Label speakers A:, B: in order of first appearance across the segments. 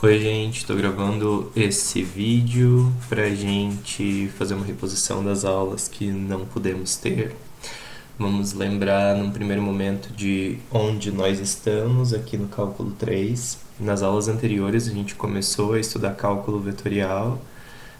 A: Oi, gente, estou gravando esse vídeo para gente fazer uma reposição das aulas que não pudemos ter. Vamos lembrar num primeiro momento de onde nós estamos aqui no cálculo 3. Nas aulas anteriores a gente começou a estudar cálculo vetorial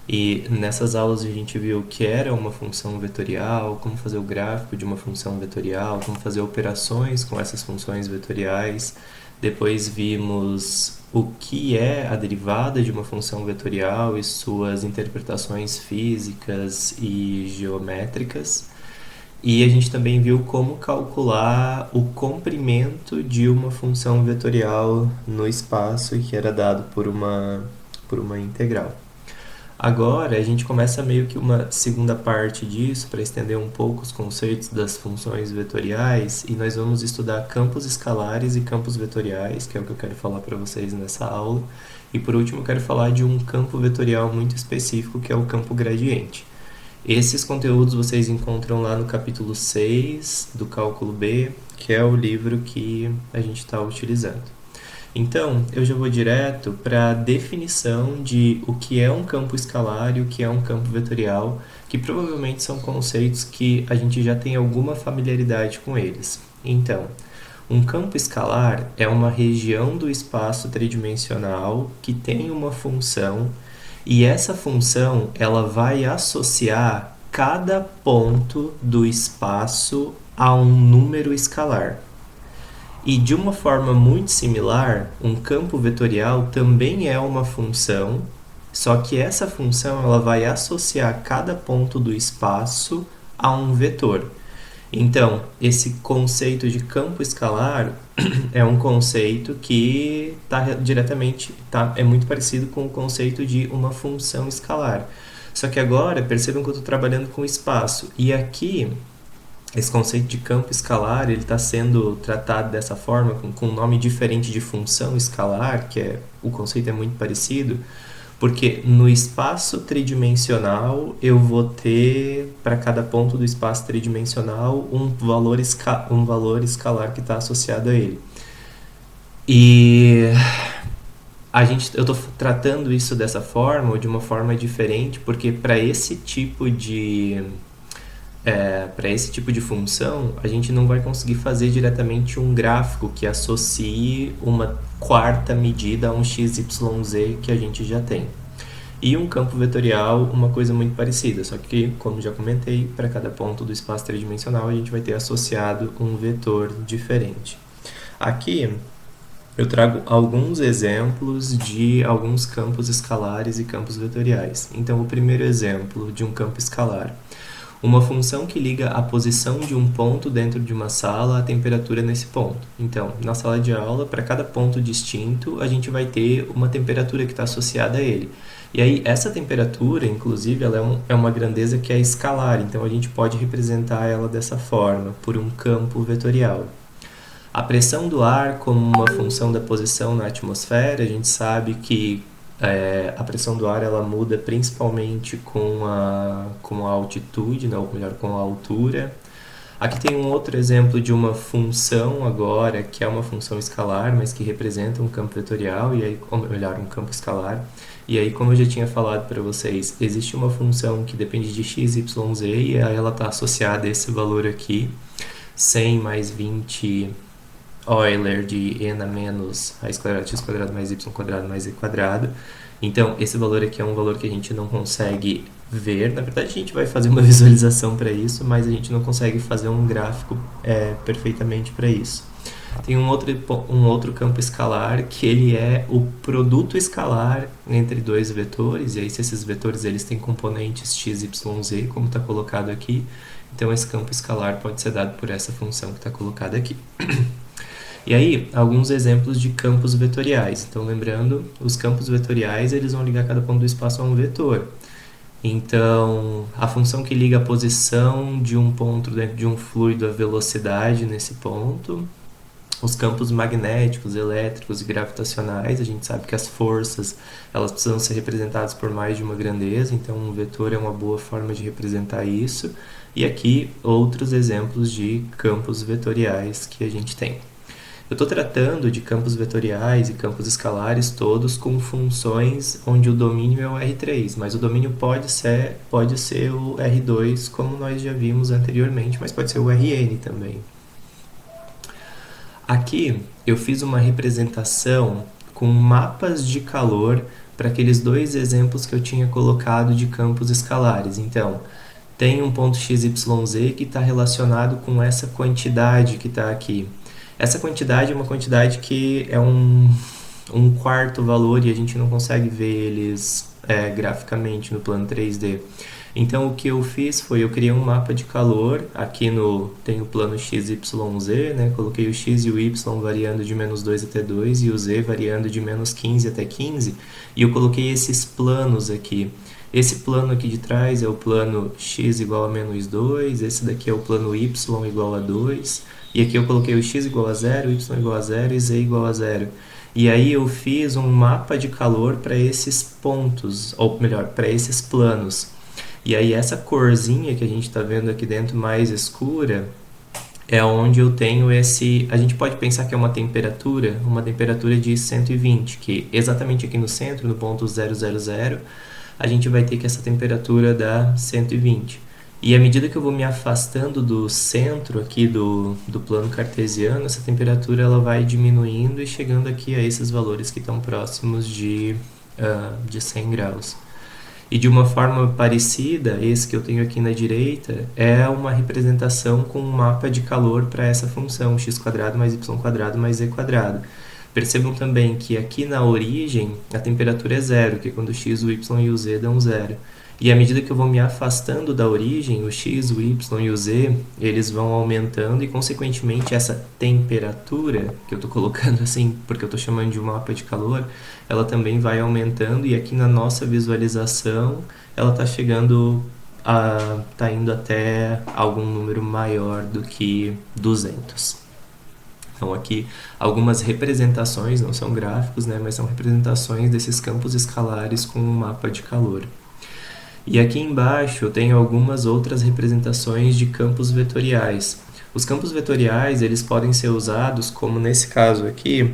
A: e nessas aulas a gente viu o que era uma função vetorial, como fazer o gráfico de uma função vetorial, como fazer operações com essas funções vetoriais. Depois vimos o que é a derivada de uma função vetorial e suas interpretações físicas e geométricas. E a gente também viu como calcular o comprimento de uma função vetorial no espaço que era dado por uma integral. Agora a gente começa meio que uma segunda parte disso para estender um pouco os conceitos das funções vetoriais e nós vamos estudar campos escalares e campos vetoriais, que é o que eu quero falar para vocês nessa aula. E por último eu quero falar de um campo vetorial muito específico que é o campo gradiente. Esses conteúdos vocês encontram lá no capítulo 6 do Cálculo B, que é o livro que a gente está utilizando. Então, eu já vou direto para a definição de o que é um campo escalar e o que é um campo vetorial, que provavelmente são conceitos que a gente já tem alguma familiaridade com eles. Então, um campo escalar é uma região do espaço tridimensional que tem uma função e essa função ela vai associar cada ponto do espaço a um número escalar. E de uma forma muito similar, um campo vetorial também é uma função, só que essa função ela vai associar cada ponto do espaço a um vetor. Então, esse conceito de campo escalar é um conceito que é muito parecido com o conceito de uma função escalar. Só que agora, percebam que eu estou trabalhando com espaço. E aqui, esse conceito de campo escalar ele está sendo tratado dessa forma, com um nome diferente de função escalar, o conceito é muito parecido, porque no espaço tridimensional eu vou ter, para cada ponto do espaço tridimensional, um valor escalar que está associado a ele. E eu estou tratando isso dessa forma, ou de uma forma diferente, porque para esse tipo de função, a gente não vai conseguir fazer diretamente um gráfico que associe uma quarta medida a um XYZ que a gente já tem. E um campo vetorial, uma coisa muito parecida, só que, como já comentei, para cada ponto do espaço tridimensional a gente vai ter associado um vetor diferente. Aqui eu trago alguns exemplos de alguns campos escalares e campos vetoriais. Então, o primeiro exemplo de um campo escalar: uma função que liga a posição de um ponto dentro de uma sala à temperatura nesse ponto. Então, na sala de aula, para cada ponto distinto, a gente vai ter uma temperatura que está associada a ele. E aí, essa temperatura, inclusive, ela é uma grandeza que é escalar, então a gente pode representar ela dessa forma, por um campo vetorial. A pressão do ar como uma função da posição na atmosfera, a gente sabe que a pressão do ar ela muda principalmente com a altitude, né? Ou melhor, com a altura. Aqui tem um outro exemplo de uma função agora, que é uma função escalar, mas que representa um campo vetorial, ou melhor, um campo escalar. E aí, como eu já tinha falado para vocês, existe uma função que depende de x, y, z, e aí ela está associada a esse valor aqui, 100 mais 20 Euler de n a menos raiz quadrada de x quadrado mais y quadrado mais z quadrado. Então, esse valor aqui é um valor que a gente não consegue ver. Na verdade, a gente vai fazer uma visualização para isso, mas a gente não consegue fazer um gráfico perfeitamente para isso. Tem um outro campo escalar que ele é o produto escalar entre dois vetores, e aí se esses vetores eles têm componentes x, y, z, como está colocado aqui, então esse campo escalar pode ser dado por essa função que está colocada aqui. E aí, alguns exemplos de campos vetoriais. Então, lembrando, os campos vetoriais eles vão ligar cada ponto do espaço a um vetor. Então, a função que liga a posição de um ponto dentro de um fluido à velocidade nesse ponto. Os campos magnéticos, elétricos e gravitacionais, a gente sabe que as forças elas precisam ser representadas por mais de uma grandeza, então um vetor é uma boa forma de representar isso. E aqui, outros exemplos de campos vetoriais que a gente tem. Eu estou tratando de campos vetoriais e campos escalares todos com funções onde o domínio é o R3, mas o domínio pode ser o R2, como nós já vimos anteriormente, mas pode ser o Rn também. Aqui eu fiz uma representação com mapas de calor para aqueles dois exemplos que eu tinha colocado de campos escalares. Então, tem um ponto XYZ que está relacionado com essa quantidade que está aqui. Essa quantidade é uma quantidade que é um quarto valor e a gente não consegue ver eles graficamente no plano 3D. Então o que eu fiz foi, eu criei um mapa de calor, aqui tem o plano XYZ, né? Coloquei o X e o Y variando de -2 até 2 e o Z variando de -15 até 15, e eu coloquei esses planos aqui. Esse plano aqui de trás é o plano x igual a -2, esse daqui é o plano y igual a 2, e aqui eu coloquei o x igual a 0, y igual a 0 e z igual a 0. E aí eu fiz um mapa de calor para esses pontos, ou melhor, para esses planos. E aí essa corzinha que a gente está vendo aqui dentro mais escura é onde eu tenho esse... A gente pode pensar que é uma temperatura de 120, que exatamente aqui no centro, no ponto 000, a gente vai ter que essa temperatura dá 120. E à medida que eu vou me afastando do centro aqui do plano cartesiano, essa temperatura ela vai diminuindo e chegando aqui a esses valores que estão próximos de 100 graus. E de uma forma parecida, esse que eu tenho aqui na direita é uma representação com um mapa de calor para essa função, x² mais y² mais z². Percebam também que aqui na origem a temperatura é 0, que é quando o x, o y e o z dão 0. E à medida que eu vou me afastando da origem, o x, o y e o z, eles vão aumentando e, consequentemente, essa temperatura, que eu estou colocando assim porque eu estou chamando de um mapa de calor, ela também vai aumentando, e aqui na nossa visualização ela está chegando está indo até algum número maior do que 200. Então aqui algumas representações, não são gráficos, né, mas são representações desses campos escalares com um mapa de calor. E aqui embaixo eu tenho algumas outras representações de campos vetoriais. Os campos vetoriais eles podem ser usados, como nesse caso aqui,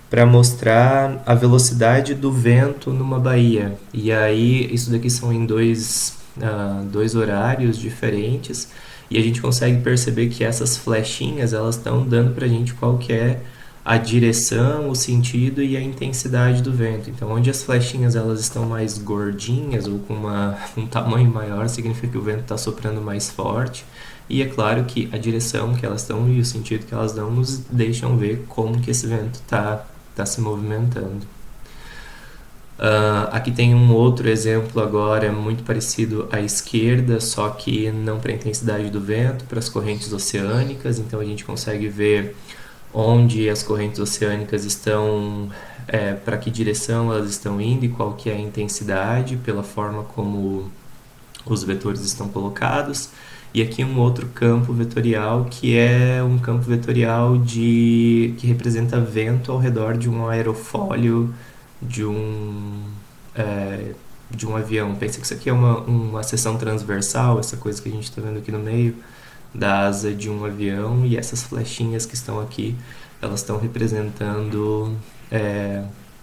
A: para mostrar a velocidade do vento numa baía. E aí isso daqui são em dois horários diferentes, e a gente consegue perceber que essas flechinhas elas estão dando para a gente qual que é a direção, o sentido e a intensidade do vento. Então, onde as flechinhas elas estão mais gordinhas ou com um tamanho maior, significa que o vento está soprando mais forte. E é claro que a direção que elas estão e o sentido que elas dão nos deixam ver como que esse vento está se movimentando. Aqui tem um outro exemplo agora muito parecido à esquerda, só que não para a intensidade do vento, para as correntes oceânicas. Então a gente consegue ver onde as correntes oceânicas estão, para que direção elas estão indo e qual que é a intensidade, pela forma como os vetores estão colocados. E aqui um outro campo vetorial, que é um campo vetorial que representa vento ao redor de um aerofólio de um avião. Pensa que isso aqui é uma seção transversal, essa coisa que a gente está vendo aqui no meio da asa de um avião, e essas flechinhas que estão aqui, elas estão representando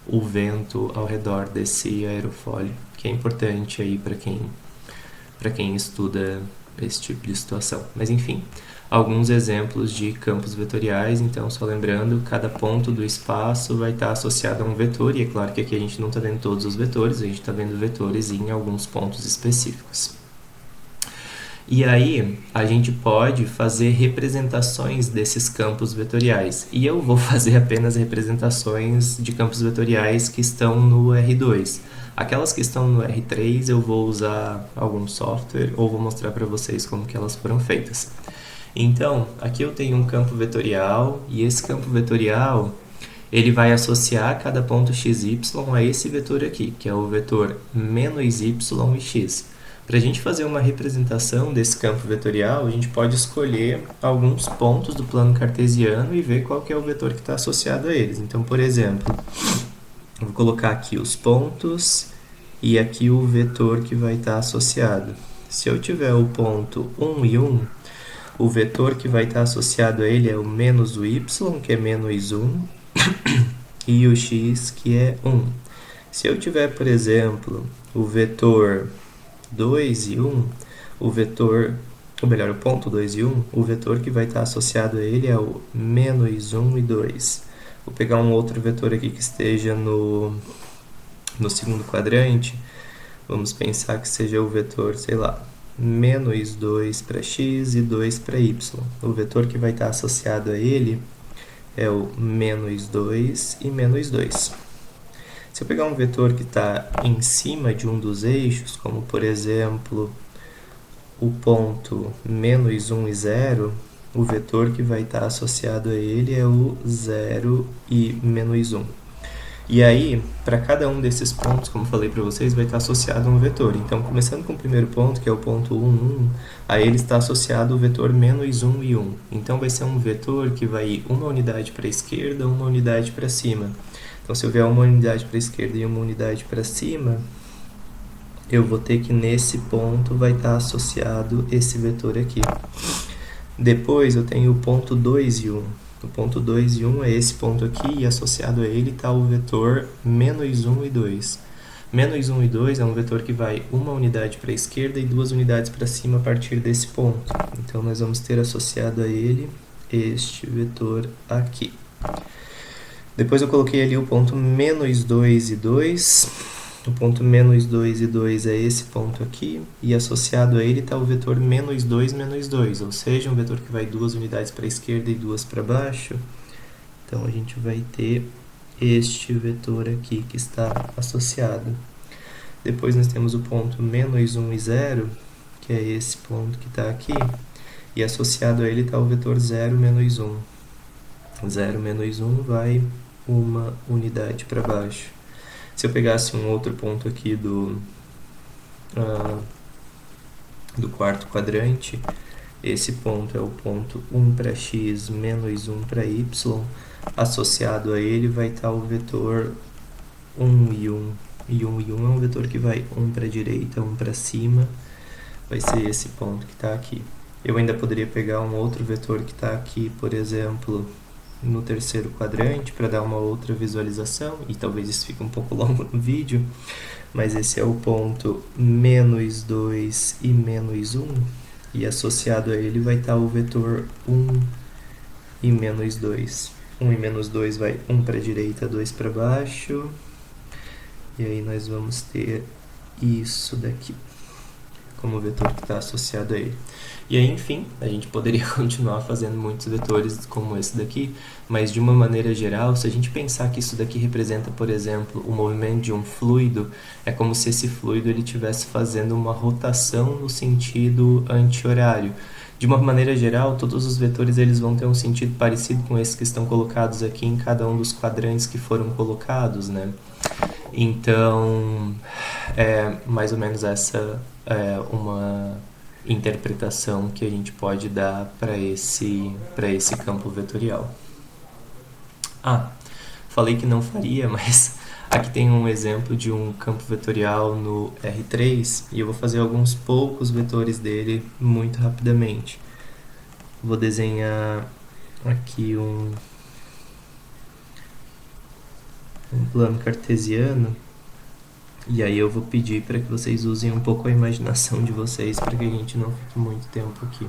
A: o vento ao redor desse aerofólio, que é importante aí para quem estuda esse tipo de situação. Mas enfim, alguns exemplos de campos vetoriais. Então, só lembrando, cada ponto do espaço vai estar associado a um vetor, e é claro que aqui a gente não está vendo todos os vetores, a gente está vendo vetores em alguns pontos específicos. E aí, a gente pode fazer representações desses campos vetoriais. E eu vou fazer apenas representações de campos vetoriais que estão no R2. Aquelas que estão no R3 eu vou usar algum software ou vou mostrar para vocês como que elas foram feitas. Então, aqui eu tenho um campo vetorial, e esse campo vetorial ele vai associar cada ponto xy a esse vetor aqui, que é o vetor -y e x. Para a gente fazer uma representação desse campo vetorial, a gente pode escolher alguns pontos do plano cartesiano e ver qual que é o vetor que está associado a eles. Então, por exemplo, eu vou colocar aqui os pontos e aqui o vetor que vai estar associado. Se eu tiver o ponto 1 e 1, O vetor que vai estar associado a ele é o menos o y, que é menos 1, e o x, que é 1. Se eu tiver, por exemplo, o vetor 2 e 1, o ponto 2 e 1, o vetor que vai estar associado a ele é o menos 1 e 2. Vou pegar um outro vetor aqui que esteja no segundo quadrante. Vamos pensar que seja o vetor, sei lá, menos 2 para x e 2 para y. O vetor que vai estar associado a ele é o menos 2 e menos 2. Se eu pegar um vetor que está em cima de um dos eixos, como por exemplo o ponto menos 1 e 0, o vetor que vai estar associado a ele é o 0 e menos 1. E aí, para cada um desses pontos, como falei para vocês, vai estar associado um vetor. Então, começando com o primeiro ponto, que é o ponto 1, 1, a ele está associado o vetor menos 1 e 1. Então, vai ser um vetor que vai ir uma unidade para a esquerda, uma unidade para cima. Então, se eu vier uma unidade para a esquerda e uma unidade para cima, eu vou ter que nesse ponto vai estar associado esse vetor aqui. Depois, eu tenho o ponto 2 e 1. O ponto 2 e 1 é esse ponto aqui, e associado a ele está o vetor menos 1 e 2. Menos 1 e 2 é um vetor que vai uma unidade para a esquerda e duas unidades para cima a partir desse ponto. Então, nós vamos ter associado a ele este vetor aqui. Depois eu coloquei ali o ponto menos 2 e 2. O ponto menos 2 e 2 é esse ponto aqui, e associado a ele está o vetor menos 2, ou seja, um vetor que vai duas unidades para a esquerda e duas para baixo. Então, a gente vai ter este vetor aqui que está associado. Depois nós temos o ponto menos 1 e 0, que é esse ponto que está aqui, e associado a ele está o vetor 0, menos 1. 0, menos 1 vai uma unidade para baixo. Se eu pegasse um outro ponto aqui do quarto quadrante, esse ponto é o ponto 1 para x menos 1 para y, associado a ele vai estar o vetor 1 e 1. E 1 e 1 é um vetor que vai 1 para a direita, 1 para cima, vai ser esse ponto que está aqui. Eu ainda poderia pegar um outro vetor que está aqui, por exemplo, no terceiro quadrante, para dar uma outra visualização, e talvez isso fique um pouco longo no vídeo, mas esse é o ponto menos 2 e menos 1, e associado a ele vai estar o vetor 1 e menos 2. 1 e menos 2 vai 1 para a direita, 2 para baixo, e aí nós vamos ter isso daqui como vetor que está associado a ele. E aí, enfim, a gente poderia continuar fazendo muitos vetores como esse daqui, mas de uma maneira geral, se a gente pensar que isso daqui representa, por exemplo, o movimento de um fluido, é como se esse fluido ele estivesse fazendo uma rotação no sentido anti-horário. De uma maneira geral, todos os vetores eles vão ter um sentido parecido com esses que estão colocados aqui em cada um dos quadrantes que foram colocados, né? Então, é mais ou menos essa uma interpretação que a gente pode dar para esse campo vetorial. Falei que não faria, mas aqui tem um exemplo de um campo vetorial no R3 e eu vou fazer alguns poucos vetores dele muito rapidamente. Vou desenhar aqui um plano cartesiano. E aí eu vou pedir para que vocês usem um pouco a imaginação de vocês para que a gente não fique muito tempo aqui.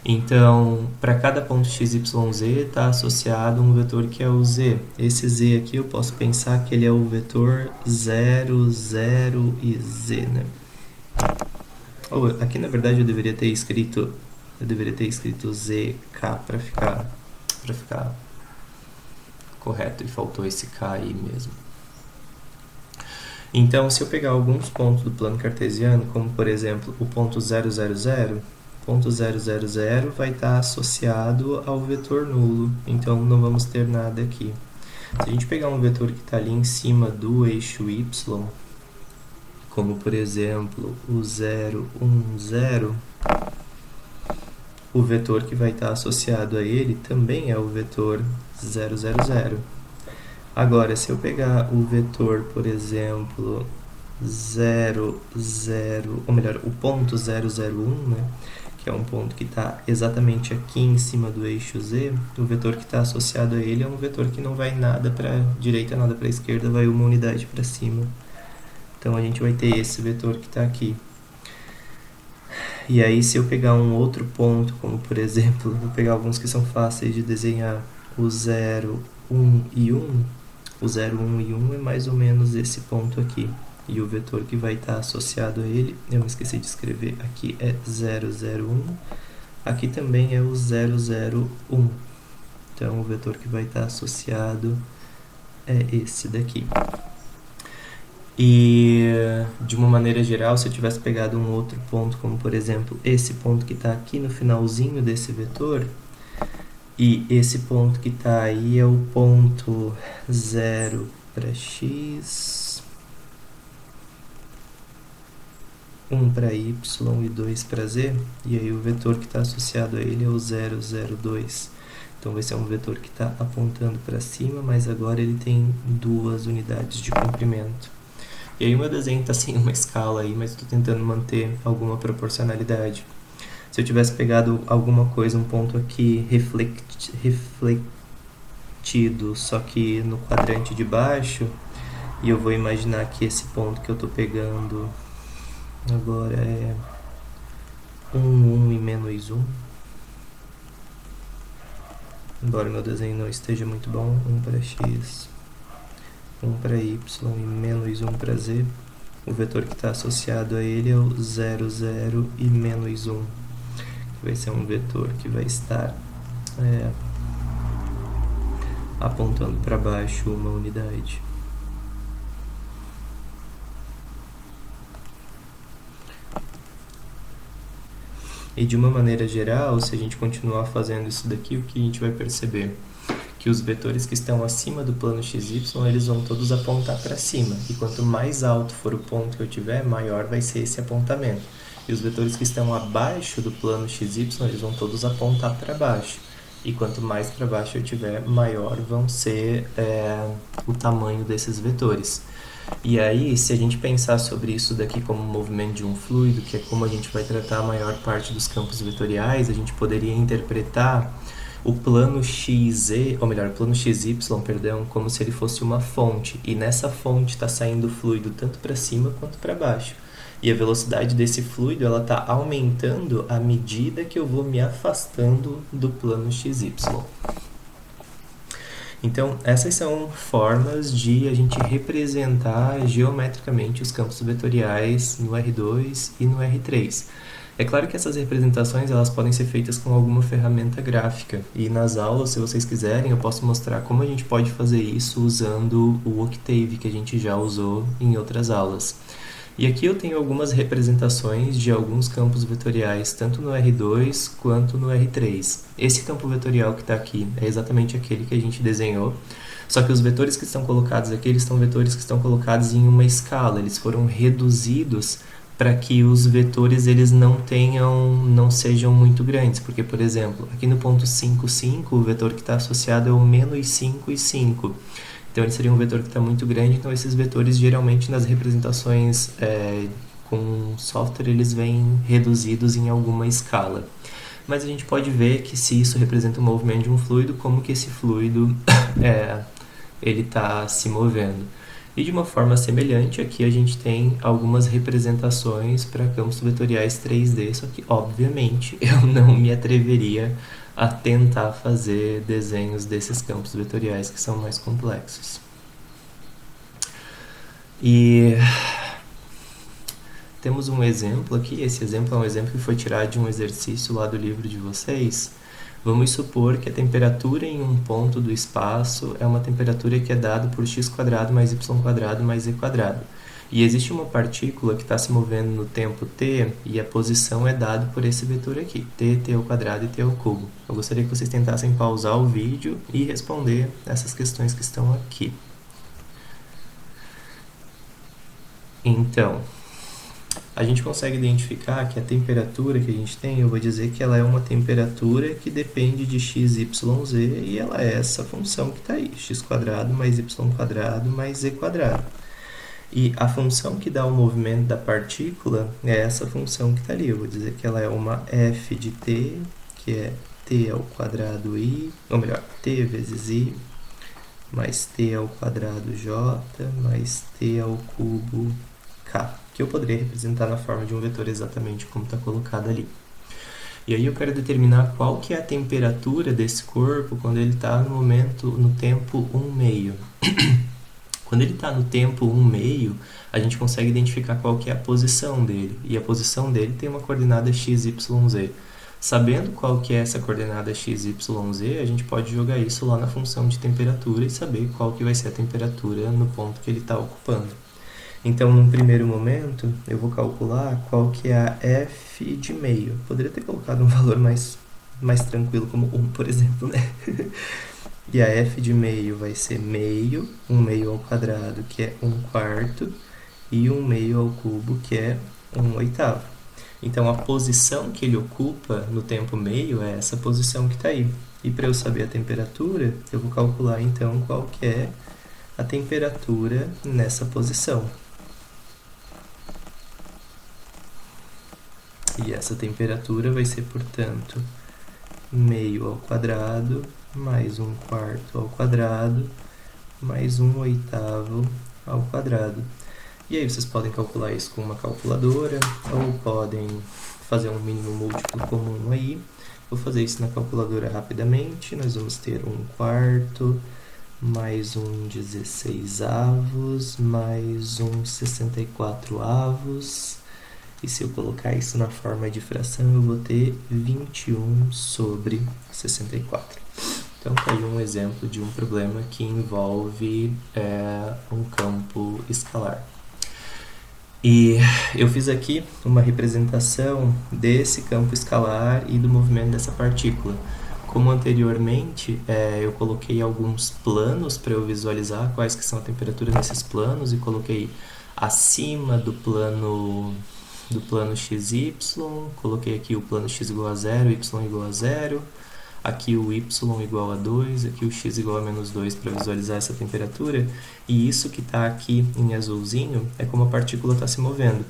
A: Então, para cada ponto x, y, z está associado um vetor que é o z. Esse z aqui eu posso pensar que ele é o vetor 0, 0 e z, né? Aqui na verdade eu deveria ter escrito zk para ficar correto, e faltou esse k aí mesmo. Então, se eu pegar alguns pontos do plano cartesiano, como por exemplo o ponto 0, 0, 0, o ponto 0, 0, 0 vai estar associado ao vetor nulo, então não vamos ter nada aqui. Se a gente pegar um vetor que está ali em cima do eixo y, como por exemplo o 0, 1, 0, o vetor que vai estar associado a ele também é o vetor 0, 0, 0. Agora, se eu pegar o vetor, por exemplo, 0, 0, ou melhor, o ponto 0, 0, 1, né, que é um ponto que está exatamente aqui em cima do eixo Z, o vetor que está associado a ele é um vetor que não vai nada para a direita, nada para a esquerda, vai uma unidade para cima. Então a gente vai ter esse vetor que está aqui. E aí se eu pegar um outro ponto, como por exemplo, vou pegar alguns que são fáceis de desenhar, o 0, 1 e 1, o 0, 1 e 1 é mais ou menos esse ponto aqui. E o vetor que vai estar associado a ele, eu me esqueci de escrever, aqui é 0, 0, 1. Aqui também é o 0, 0, 1. Então, o vetor que vai estar associado é esse daqui. E, de uma maneira geral, se eu tivesse pegado um outro ponto, como por exemplo, esse ponto que está aqui no finalzinho desse vetor, e esse ponto que está aí é o ponto 0 para x, 1 para y e 2 para z, e aí o vetor que está associado a ele é o 0, 0, 2. Então vai ser um vetor que está apontando para cima, mas agora ele tem 2 unidades de comprimento. E aí o meu desenho está sem uma escala aí, mas estou tentando manter alguma proporcionalidade. Se eu tivesse pegado alguma coisa, um ponto aqui refletido, só que no quadrante de baixo, e eu vou imaginar que esse ponto que eu estou pegando agora é 1, 1 e menos 1. Embora meu desenho não esteja muito bom, 1 para x, 1 para y e menos 1 para z. O vetor que está associado a ele é o 0, 0 e menos 1. Que vai ser um vetor que vai estar apontando para baixo uma unidade. E de uma maneira geral, se a gente continuar fazendo isso daqui, o que a gente vai perceber? Que os vetores que estão acima do plano XY, eles vão todos apontar para cima. E quanto mais alto for o ponto que eu tiver, maior vai ser esse apontamento. E os vetores que estão abaixo do plano XY, eles vão todos apontar para baixo. E quanto mais para baixo eu tiver, maior vão ser o tamanho desses vetores. E aí, se a gente pensar sobre isso daqui como um movimento de um fluido, que é como a gente vai tratar a maior parte dos campos vetoriais, a gente poderia interpretar o plano XZ, ou melhor, o plano XY, perdão, como se ele fosse uma fonte. E nessa fonte está saindo fluido tanto para cima quanto para baixo. E a velocidade desse fluido ela está aumentando à medida que eu vou me afastando do plano XY. Então, essas são formas de a gente representar geometricamente os campos vetoriais no R2 e no R3. É claro que essas representações elas podem ser feitas com alguma ferramenta gráfica, e nas aulas, se vocês quiserem, eu posso mostrar como a gente pode fazer isso usando o Octave, que a gente já usou em outras aulas. E aqui eu tenho algumas representações de alguns campos vetoriais, tanto no R2 quanto no R3. Esse campo vetorial que está aqui é exatamente aquele que a gente desenhou, só que os vetores que estão colocados aqui, eles são vetores que estão colocados em uma escala, eles foram reduzidos para que os vetores eles não sejam muito grandes, porque, por exemplo, aqui no ponto 5, 5, o vetor que está associado é o menos 5 e 5. Então, ele seria um vetor que está muito grande, então esses vetores, geralmente, nas representações com software, eles vêm reduzidos em alguma escala. Mas a gente pode ver que se isso representa o movimento de um fluido, como que esse fluido ele está se movendo. E de uma forma semelhante, aqui a gente tem algumas representações para campos vetoriais 3D, só que, obviamente, eu não me atreveria a tentar fazer desenhos desses campos vetoriais que são mais complexos. E temos um exemplo aqui, esse exemplo é um exemplo que foi tirado de um exercício lá do livro de vocês. Vamos supor que a temperatura em um ponto do espaço é uma temperatura que é dada por x² mais y² mais z². E existe uma partícula que está se movendo no tempo t, e a posição é dada por esse vetor aqui, t² e t². Eu gostaria que vocês tentassem pausar o vídeo e responder essas questões que estão aqui. Então, a gente consegue identificar que a temperatura que a gente tem, eu vou dizer que ela é uma temperatura que depende de x, y, z, e ela é essa função que está aí, x² mais y² mais z². E a função que dá o movimento da partícula é essa função que está ali. Eu vou dizer que ela é uma f de t, que é t ao quadrado i, ou melhor, t vezes i, mais t ao quadrado j, mais t ao cubo k, que eu poderia representar na forma de um vetor exatamente como está colocado ali. E aí eu quero determinar qual que é a temperatura desse corpo quando ele está no tempo 1/2. Quando ele está no tempo 1/2, a gente consegue identificar qual que é a posição dele. E a posição dele tem uma coordenada x, y, z. Sabendo qual que é essa coordenada x, y, z, a gente pode jogar isso lá na função de temperatura e saber qual que vai ser a temperatura no ponto que ele está ocupando. Então, num primeiro momento, eu vou calcular qual que é a f de meio. Poderia ter colocado um valor mais tranquilo, como 1, por exemplo, né? E a f de meio vai ser meio, 1/2 ao quadrado, que é 1/4, e 1/2 ao cubo, que é 1/8. Então, a posição que ele ocupa no tempo meio é essa posição que está aí. E para eu saber a temperatura, eu vou calcular, então, qual que é a temperatura nessa posição. E essa temperatura vai ser, portanto, meio ao quadrado, mais 1/4 ao quadrado, mais 1/8 ao quadrado. E aí vocês podem calcular isso com uma calculadora, ou podem fazer um mínimo múltiplo comum aí. Vou fazer isso na calculadora rapidamente. Nós vamos ter 1/4, mais 1/16, mais 1/64. E se eu colocar isso na forma de fração, eu vou ter 21/64. Então, tá aí um exemplo de um problema que envolve um campo escalar. E eu fiz aqui uma representação desse campo escalar e do movimento dessa partícula. Como anteriormente, eu coloquei alguns planos para eu visualizar quais que são a temperatura nesses planos e coloquei acima do plano xy, coloquei aqui o plano x igual a 0, y igual a 0, aqui o y igual a 2, aqui o x igual a -2 para visualizar essa temperatura, e isso que está aqui em azulzinho é como a partícula está se movendo.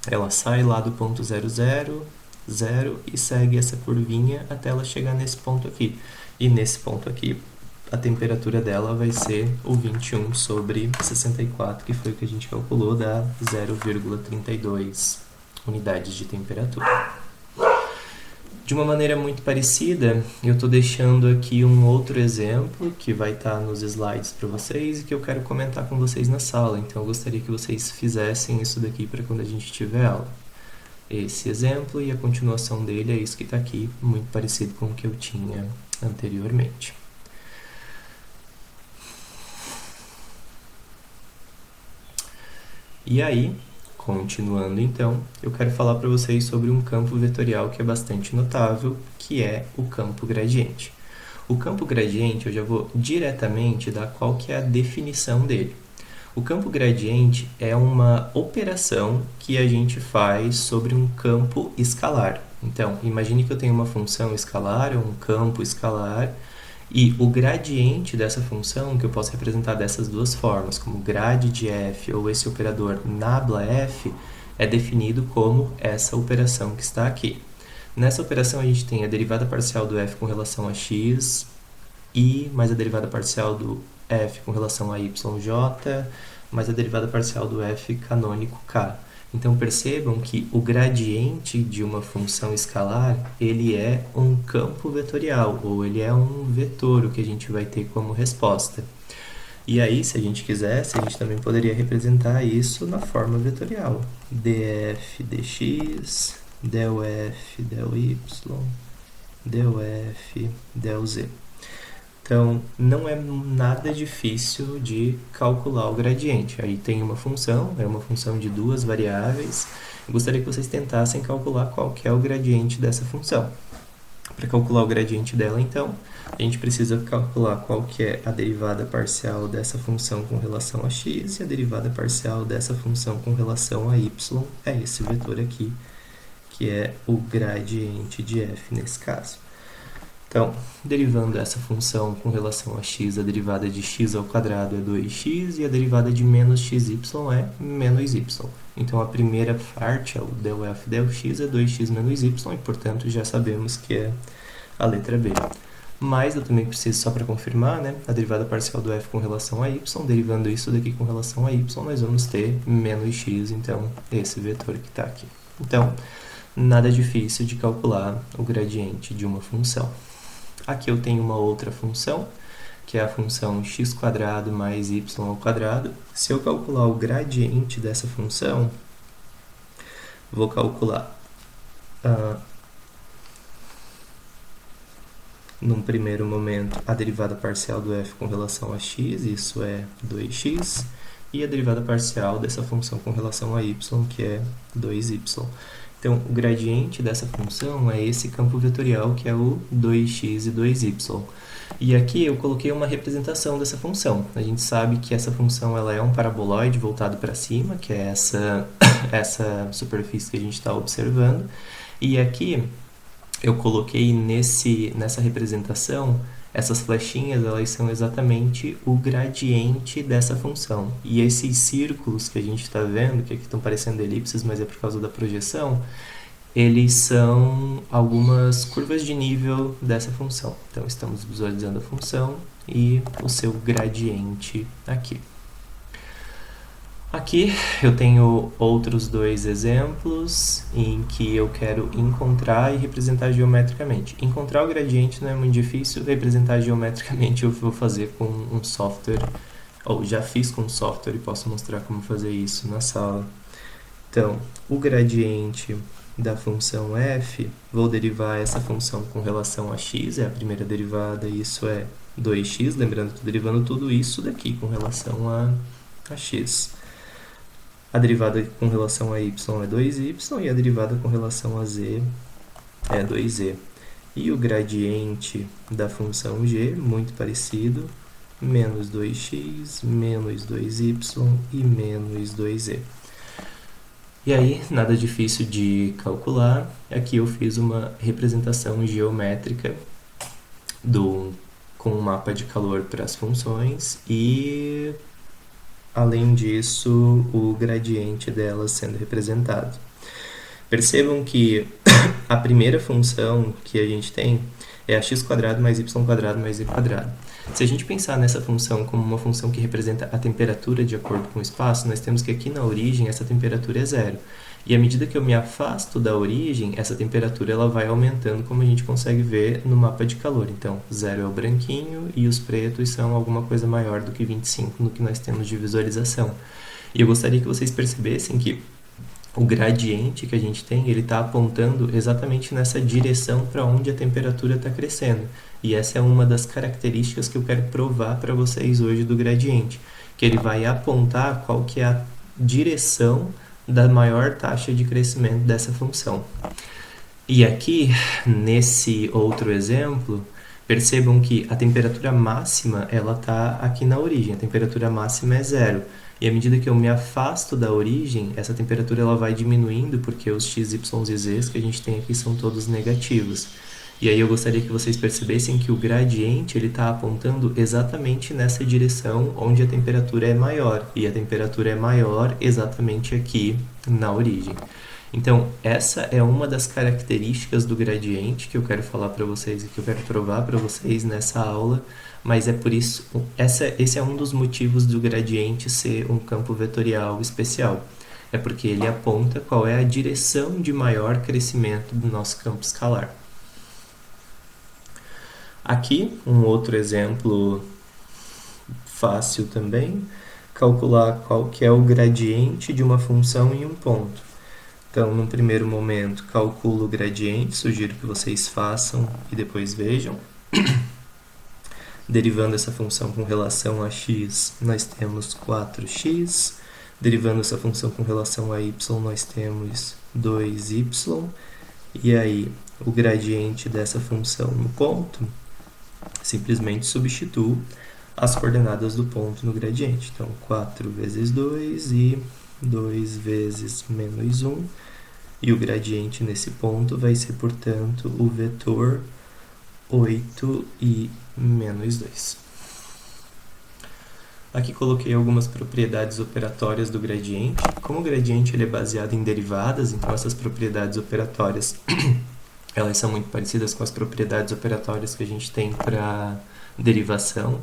A: Ela sai lá do ponto 0, 0, 0 e segue essa curvinha até ela chegar nesse ponto aqui. E nesse ponto aqui, a temperatura dela vai ser o 21/64, que foi o que a gente calculou, dá 0,32 unidades de temperatura. De uma maneira muito parecida, eu estou deixando aqui um outro exemplo que vai estar nos slides para vocês e que eu quero comentar com vocês na sala. Então, eu gostaria que vocês fizessem isso daqui para quando a gente tiver aula. Esse exemplo e a continuação dele é isso que está aqui, muito parecido com o que eu tinha anteriormente. E aí, continuando então, eu quero falar para vocês sobre um campo vetorial que é bastante notável, que é o campo gradiente. O campo gradiente, eu já vou diretamente dar qual que é a definição dele. O campo gradiente é uma operação que a gente faz sobre um campo escalar. Então, imagine que eu tenho uma função escalar, um campo escalar, e o gradiente dessa função, que eu posso representar dessas duas formas, como grad de f ou esse operador nabla f, é definido como essa operação que está aqui. Nessa operação a gente tem a derivada parcial do f com relação a x, i mais a derivada parcial do f com relação a yj, mais a derivada parcial do f canônico k. Então, percebam que o gradiente de uma função escalar, ele é um campo vetorial, ou ele é um vetor, o que a gente vai ter como resposta. E aí, se a gente quisesse, a gente também poderia representar isso na forma vetorial. df dx, del f, del y, del f, del z. Então, não é nada difícil de calcular o gradiente. Aí tem uma função, é uma função de duas variáveis. Eu gostaria que vocês tentassem calcular qual que é o gradiente dessa função. Para calcular o gradiente dela, então, a gente precisa calcular qual que é a derivada parcial dessa função com relação a x e a derivada parcial dessa função com relação a y. É esse vetor aqui, que é o gradiente de f nesse caso. Então, derivando essa função com relação a x, a derivada de x ao quadrado é 2x e a derivada de menos xy é menos y. Então, a primeira parte, o del f del x, é 2x menos y e, portanto, já sabemos que é a letra B. Mas eu também preciso, só para confirmar, né, a derivada parcial do f com relação a y, derivando isso daqui com relação a y, nós vamos ter menos x, então, esse vetor que está aqui. Então, nada difícil de calcular o gradiente de uma função. Aqui eu tenho uma outra função, que é a função x² mais y². Se eu calcular o gradiente dessa função, vou calcular num primeiro momento a derivada parcial do f com relação a x, isso é 2x, e a derivada parcial dessa função com relação a y, que é 2y. Então, o gradiente dessa função é esse campo vetorial, que é o 2x e 2y. E aqui eu coloquei uma representação dessa função. A gente sabe que essa função ela é um paraboloide voltado para cima, que é essa superfície que a gente está observando. E aqui eu coloquei nessa representação, essas flechinhas, elas são exatamente o gradiente dessa função. E esses círculos que a gente está vendo, que aqui estão parecendo elipses, mas é por causa da projeção, eles são algumas curvas de nível dessa função. Então, estamos visualizando a função e o seu gradiente aqui. Aqui eu tenho outros dois exemplos em que eu quero encontrar e representar geometricamente. Encontrar o gradiente não é muito difícil, representar geometricamente eu vou fazer com um software, ou já fiz com um software e posso mostrar como fazer isso na sala. Então, o gradiente da função f, vou derivar essa função com relação a x, é a primeira derivada, isso é 2x, lembrando que estou derivando tudo isso daqui com relação a x. A derivada com relação a y é 2y e a derivada com relação a z é 2z. E o gradiente da função g, muito parecido, menos 2x, menos 2y e menos 2z. E aí, nada difícil de calcular. Aqui eu fiz uma representação geométrica com um mapa de calor para as funções e, além disso, o gradiente delas sendo representado. Percebam que a primeira função que a gente tem é a x² mais y² mais z². Se a gente pensar nessa função como uma função que representa a temperatura de acordo com o espaço, nós temos que aqui na origem essa temperatura é zero. E à medida que eu me afasto da origem, essa temperatura ela vai aumentando, como a gente consegue ver no mapa de calor. Então, 0 é o branquinho e os pretos são alguma coisa maior do que 25 no que nós temos de visualização. E eu gostaria que vocês percebessem que o gradiente que a gente tem, ele está apontando exatamente nessa direção para onde a temperatura está crescendo. E essa é uma das características que eu quero provar para vocês hoje do gradiente, que ele vai apontar qual que é a direção da maior taxa de crescimento dessa função. E aqui, nesse outro exemplo, percebam que a temperatura máxima ela está aqui na origem, a temperatura máxima é zero. E à medida que eu me afasto da origem, essa temperatura ela vai diminuindo, porque os x, y e z que a gente tem aqui são todos negativos. E aí eu gostaria que vocês percebessem que o gradiente está apontando exatamente nessa direção onde a temperatura é maior. E a temperatura é maior exatamente aqui na origem. Então, essa é uma das características do gradiente que eu quero falar para vocês e que eu quero provar para vocês nessa aula. Mas é por isso, esse é um dos motivos do gradiente ser um campo vetorial especial. É porque ele aponta qual é a direção de maior crescimento do nosso campo escalar. Aqui, um outro exemplo fácil também, calcular qual que é o gradiente de uma função em um ponto. Então, no primeiro momento, calculo o gradiente, sugiro que vocês façam e depois vejam. Derivando essa função com relação a x, nós temos 4x. Derivando essa função com relação a y, nós temos 2y. E aí, o gradiente dessa função no ponto, simplesmente substituo as coordenadas do ponto no gradiente. Então, 4 vezes 2 e 2 vezes menos 1. E o gradiente nesse ponto vai ser, portanto, o vetor 8 e menos 2. Aqui coloquei algumas propriedades operatórias do gradiente. Como o gradiente ele é baseado em derivadas, então essas propriedades operatórias elas são muito parecidas com as propriedades operatórias que a gente tem para derivação.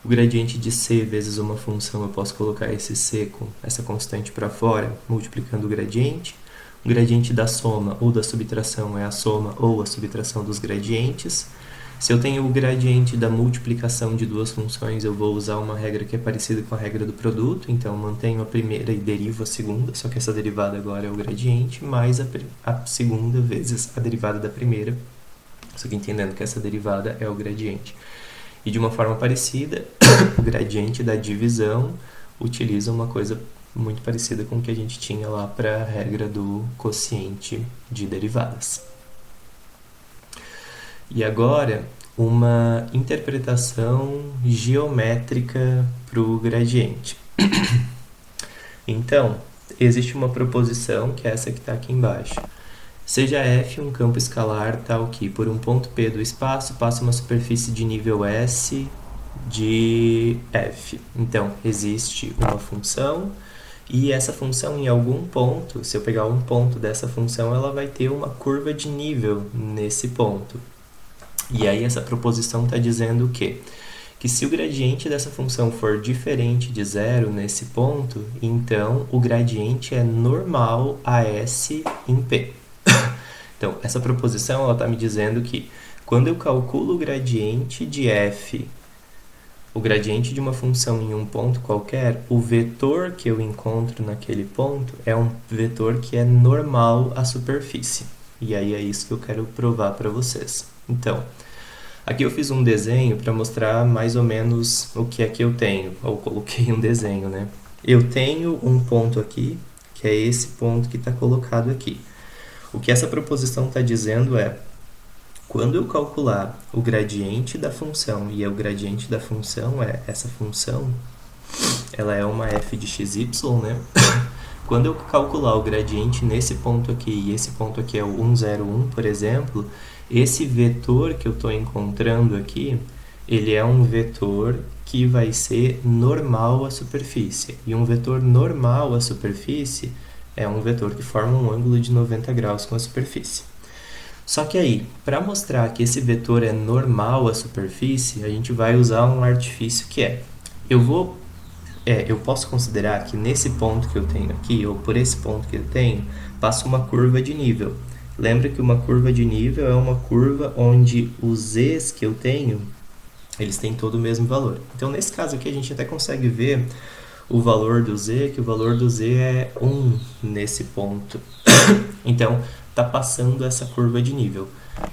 A: O gradiente de c vezes uma função, eu posso colocar esse c com essa constante para fora, multiplicando o gradiente. O gradiente da soma ou da subtração é a soma ou a subtração dos gradientes. Se eu tenho o gradiente da multiplicação de duas funções, eu vou usar uma regra que é parecida com a regra do produto, então eu mantenho a primeira e derivo a segunda, só que essa derivada agora é o gradiente, mais a segunda vezes a derivada da primeira, só que entendendo que essa derivada é o gradiente. E de uma forma parecida, o gradiente da divisão utiliza uma coisa muito parecida com o que a gente tinha lá para a regra do quociente de derivadas. E agora, uma interpretação geométrica para o gradiente. Então, existe uma proposição, que é essa que está aqui embaixo. Seja f um campo escalar tal que, por um ponto P do espaço, passa uma superfície de nível S de f. Então, existe uma função, e essa função, em algum ponto, se eu pegar um ponto dessa função, ela vai ter uma curva de nível nesse ponto. E aí essa proposição está dizendo o quê? Que se o gradiente dessa função for diferente de zero nesse ponto, então o gradiente é normal a S em P. Então, essa proposição está me dizendo que quando eu calculo o gradiente de f, o gradiente de uma função em um ponto qualquer, o vetor que eu encontro naquele ponto é um vetor que é normal à superfície. E aí é isso que eu quero provar para vocês. Então, aqui eu fiz um desenho para mostrar mais ou menos o que é que eu tenho. Ou coloquei um desenho, né? Eu tenho um ponto aqui, que é esse ponto que está colocado aqui. O que essa proposição está dizendo é, quando eu calcular o gradiente da função, e o gradiente da função é essa função, ela é uma f de xy, né? Quando eu calcular o gradiente nesse ponto aqui, e esse ponto aqui é o 101, por exemplo, esse vetor que eu estou encontrando aqui, ele é um vetor que vai ser normal à superfície. E um vetor normal à superfície é um vetor que forma um ângulo de 90 graus com a superfície. Só que aí, para mostrar que esse vetor é normal à superfície, a gente vai usar um artifício que é, eu posso considerar que nesse ponto que eu tenho aqui, ou por esse ponto que eu tenho, passa uma curva de nível. Lembra que uma curva de nível é uma curva onde os z's que eu tenho, eles têm todo o mesmo valor. Então, nesse caso aqui, a gente até consegue ver o valor do z, que o valor do z é 1 nesse ponto. Então, está passando essa curva de nível.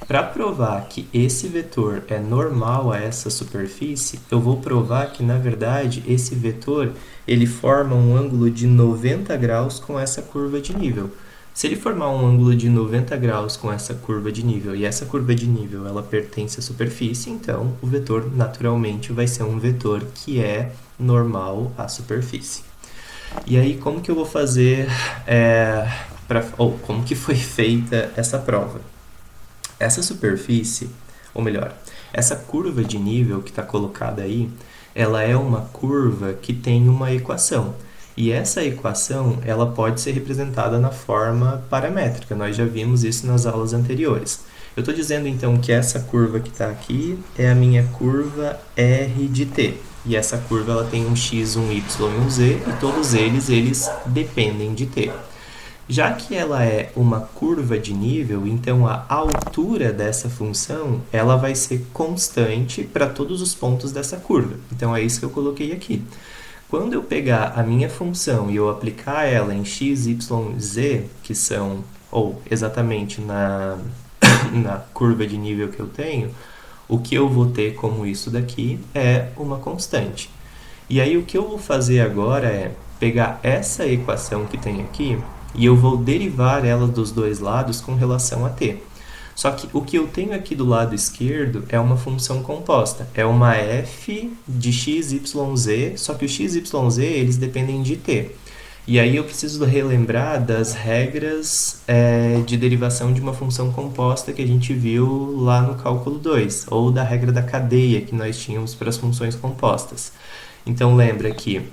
A: Para provar que esse vetor é normal a essa superfície, eu vou provar que, na verdade, esse vetor ele forma um ângulo de 90 graus com essa curva de nível. Se ele formar um ângulo de 90 graus com essa curva de nível, e essa curva de nível ela pertence à superfície, então o vetor naturalmente vai ser um vetor que é normal à superfície. E aí, como que eu vou fazer, como que foi feita essa prova? Essa superfície, ou melhor, essa curva de nível que está colocada aí, ela é uma curva que tem uma equação. E essa equação, ela pode ser representada na forma paramétrica. Nós já vimos isso nas aulas anteriores. Eu estou dizendo, então, que essa curva que está aqui é a minha curva R de t. E essa curva ela tem um x, um y e um z, e todos eles dependem de t. Já que ela é uma curva de nível, então a altura dessa função ela vai ser constante para todos os pontos dessa curva. Então é isso que eu coloquei aqui. Quando eu pegar a minha função e eu aplicar ela em x, y, z, que são, ou exatamente na curva de nível que eu tenho, o que eu vou ter como isso daqui é uma constante. E aí o que eu vou fazer agora é pegar essa equação que tem aqui e eu vou derivar ela dos dois lados com relação a t. Só que o que eu tenho aqui do lado esquerdo é uma função composta. É uma f de x, y, z, só que o x, y, z eles dependem de t. E aí eu preciso relembrar das regras de derivação de uma função composta que a gente viu lá no cálculo 2, ou da regra da cadeia que nós tínhamos para as funções compostas. Então lembra que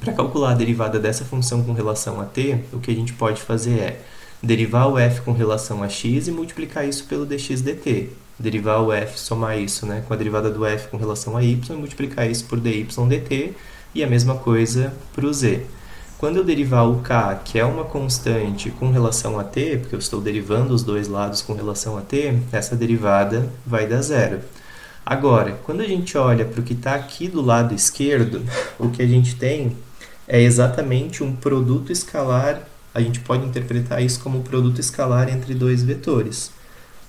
A: para calcular a derivada dessa função com relação a t, o que a gente pode fazer é derivar o f com relação a x e multiplicar isso pelo dx dt. Derivar o f, somar isso com a derivada do f com relação a y e multiplicar isso por dy dt, e a mesma coisa para o z. Quando eu derivar o k, que é uma constante, com relação a t, porque eu estou derivando os dois lados com relação a t, essa derivada vai dar zero. Agora, quando a gente olha para o que está aqui do lado esquerdo, o que a gente tem é exatamente um produto escalar. A gente pode interpretar isso como um produto escalar entre dois vetores.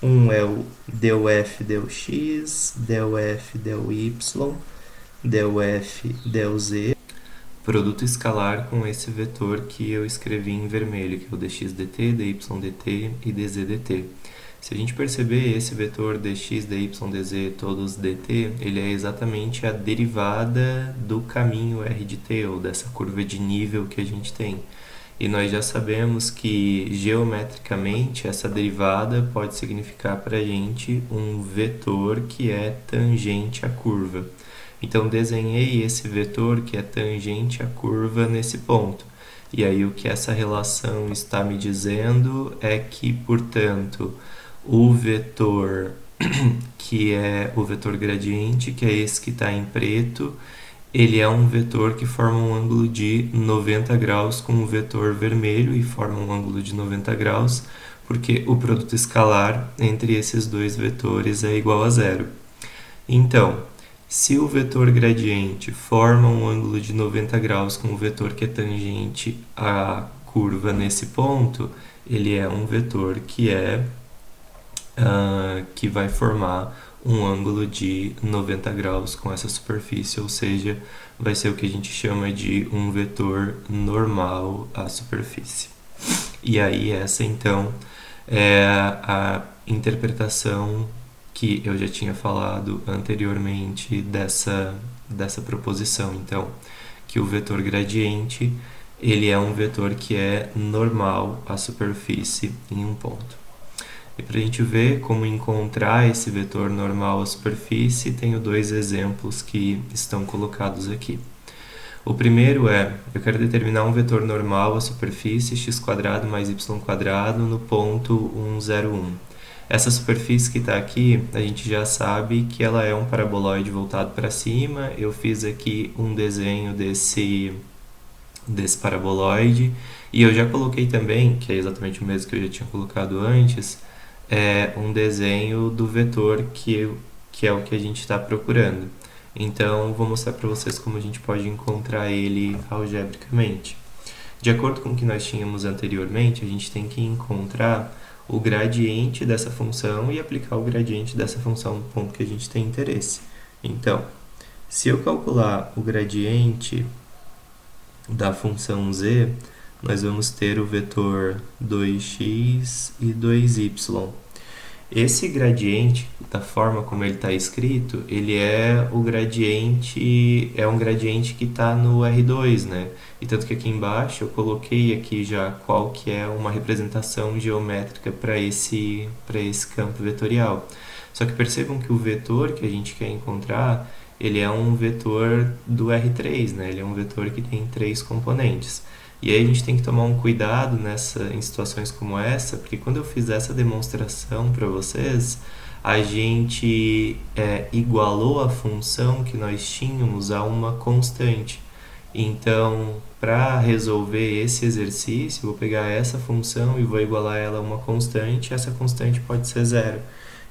A: Um é o del(f), del(x), del(f), del(y), del(f), del(z), produto escalar com esse vetor que eu escrevi em vermelho, que é o dx dt, dy dt e dz dt. Se a gente perceber esse vetor dx, dy, dz, todos dt, ele é exatamente a derivada do caminho r de t, ou dessa curva de nível que a gente tem. E nós já sabemos que, geometricamente, essa derivada pode significar para a gente um vetor que é tangente à curva. Então, desenhei esse vetor que é tangente à curva nesse ponto. E aí, o que essa relação está me dizendo é que, portanto, o vetor que é o vetor gradiente, que é esse que está em preto, ele é um vetor que forma um ângulo de 90 graus com o vetor vermelho, e forma um ângulo de 90 graus porque o produto escalar entre esses dois vetores é igual a zero. Então, se o vetor gradiente forma um ângulo de 90 graus com o vetor que é tangente à curva nesse ponto, ele é um vetor que vai formar um ângulo de 90 graus com essa superfície, ou seja, vai ser o que a gente chama de um vetor normal à superfície. E aí essa então é a interpretação que eu já tinha falado anteriormente dessa proposição. Então, que o vetor gradiente ele é um vetor que é normal à superfície em um ponto. E para a gente ver como encontrar esse vetor normal à superfície, tenho dois exemplos que estão colocados aqui. O primeiro é, eu quero determinar um vetor normal à superfície x² mais y² no ponto 1, 0, 1. Essa superfície que está aqui, a gente já sabe que ela é um paraboloide voltado para cima. Eu fiz aqui um desenho desse paraboloide, e eu já coloquei também, que é exatamente o mesmo que eu já tinha colocado antes, um desenho do vetor que é o que a gente está procurando. Então, vou mostrar para vocês como a gente pode encontrar ele algebricamente. De acordo com o que nós tínhamos anteriormente, a gente tem que encontrar o gradiente dessa função e aplicar o gradiente dessa função no ponto que a gente tem interesse. Então, se eu calcular o gradiente da função z, nós vamos ter o vetor 2x e 2y. Esse gradiente, da forma como ele está escrito, ele é um gradiente que está no R2, né? E tanto que aqui embaixo eu coloquei aqui já qual que é uma representação geométrica para esse campo vetorial. Só que percebam que o vetor que a gente quer encontrar, ele é um vetor do R3, né? Ele é um vetor que tem 3 componentes. E aí a gente tem que tomar um cuidado em situações como essa, porque quando eu fiz essa demonstração para vocês, a gente igualou a função que nós tínhamos a uma constante. Então, para resolver esse exercício, eu vou pegar essa função e vou igualar ela a uma constante, essa constante pode ser zero.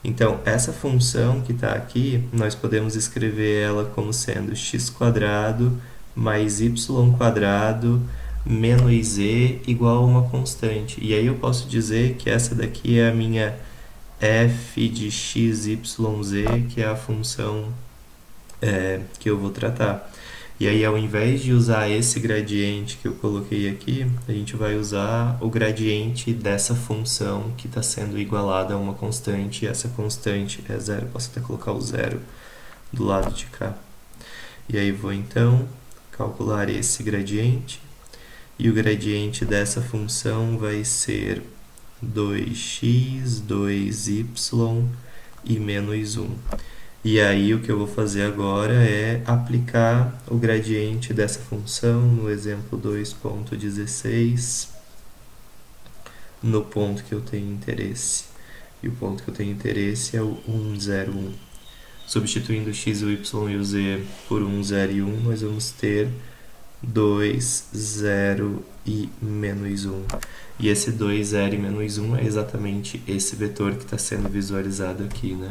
A: Então, essa função que está aqui, nós podemos escrever ela como sendo x² mais y² menos z igual a uma constante. E aí eu posso dizer que essa daqui é a minha f de x, y, z, que é a função que eu vou tratar. E aí, ao invés de usar esse gradiente que eu coloquei aqui, a gente vai usar o gradiente dessa função que está sendo igualada a uma constante, e essa constante é zero. Posso até colocar o zero do lado de cá. E aí vou, então, calcular esse gradiente. e o gradiente dessa função vai ser 2x, 2y e menos 1. E aí o que eu vou fazer agora é aplicar o gradiente dessa função no exemplo 2.16 no ponto que eu tenho interesse. E o ponto que eu tenho interesse é o 1, 0, 1. Substituindo o x, o y e o z por 1, 0 e 1, nós vamos ter 2, 0 e menos 1. E esse 2, 0 e menos 1 é exatamente esse vetor que está sendo visualizado aqui, né?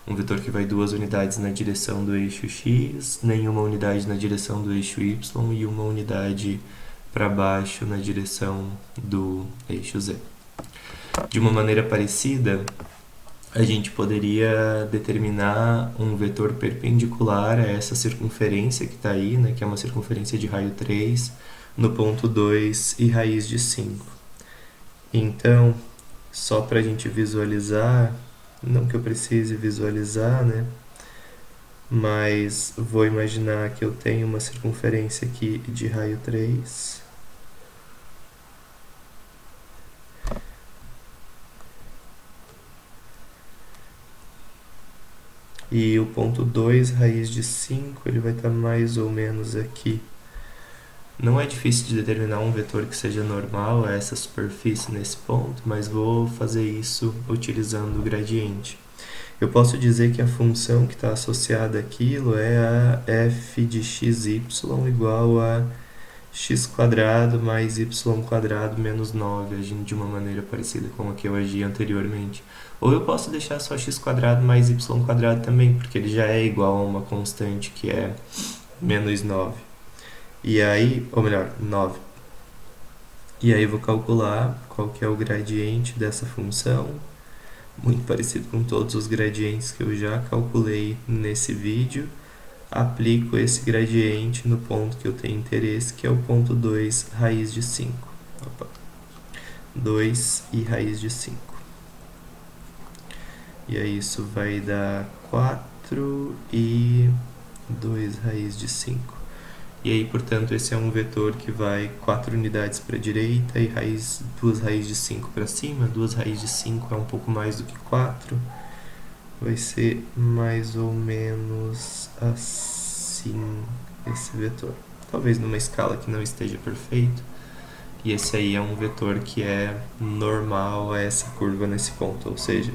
A: Um vetor que vai 2 unidades na direção do eixo x, nenhuma unidade na direção do eixo y e uma unidade para baixo na direção do eixo z. De uma maneira parecida, a gente poderia determinar um vetor perpendicular a essa circunferência que está aí, né, que é uma circunferência de raio 3, no ponto 2 e raiz de 5. Então, só para a gente visualizar, não que eu precise visualizar, né, mas vou imaginar que eu tenho uma circunferência aqui de raio 3. E o ponto 2, raiz de 5, ele vai estar mais ou menos aqui. Não é difícil de determinar um vetor que seja normal a essa superfície nesse ponto, mas vou fazer isso utilizando o gradiente. Eu posso dizer que a função que está associada àquilo é a f de xy igual a x² mais y² menos 9, agindo de uma maneira parecida com a que eu agi anteriormente. Ou eu posso deixar só x² mais y² também, porque ele já é igual a uma constante que é menos 9. E aí, ou melhor, 9. E aí eu vou calcular qual que é o gradiente dessa função, muito parecido com todos os gradientes que eu já calculei nesse vídeo. Aplico esse gradiente no ponto que eu tenho interesse, que é o ponto 2, raiz de 5. 2 e raiz de 5. E aí isso vai dar 4 e 2 raiz de 5. E aí, portanto, esse é um vetor que vai 4 unidades para a direita e 2 raiz de 5 para cima. 2 raiz de 5 é um pouco mais do que 4. Vai ser mais ou menos assim esse vetor. Talvez numa escala que não esteja perfeito. E esse aí é um vetor que é normal a essa curva nesse ponto. Ou seja,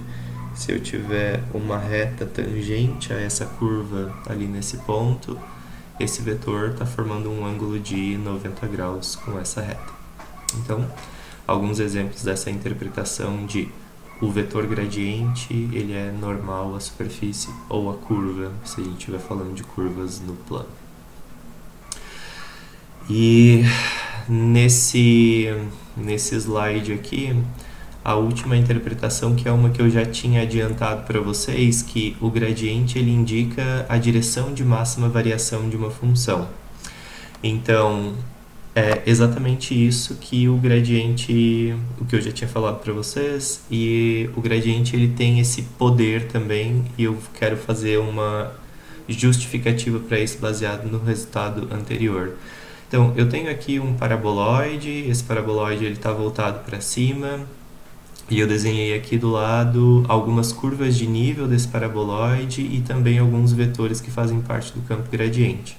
A: se eu tiver uma reta tangente a essa curva ali nesse ponto, esse vetor está formando um ângulo de 90 graus com essa reta. Então, alguns exemplos dessa interpretação de o vetor gradiente, ele é normal à superfície ou à curva, se a gente estiver falando de curvas no plano. E nesse slide aqui, a última interpretação, que é uma que eu já tinha adiantado para vocês, que o gradiente ele indica a direção de máxima variação de uma função. Então, é exatamente isso que o gradiente, o que eu já tinha falado para vocês, e o gradiente ele tem esse poder também, e eu quero fazer uma justificativa para isso baseado no resultado anterior. Então, eu tenho aqui um paraboloide, esse paraboloide ele está voltado para cima, e eu desenhei aqui do lado algumas curvas de nível desse paraboloide e também alguns vetores que fazem parte do campo gradiente.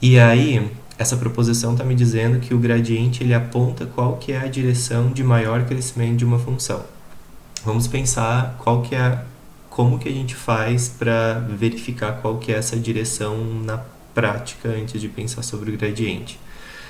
A: E aí, essa proposição está me dizendo que o gradiente ele aponta qual que é a direção de maior crescimento de uma função. Vamos pensar como que a gente faz para verificar qual que é essa direção na prática antes de pensar sobre o gradiente.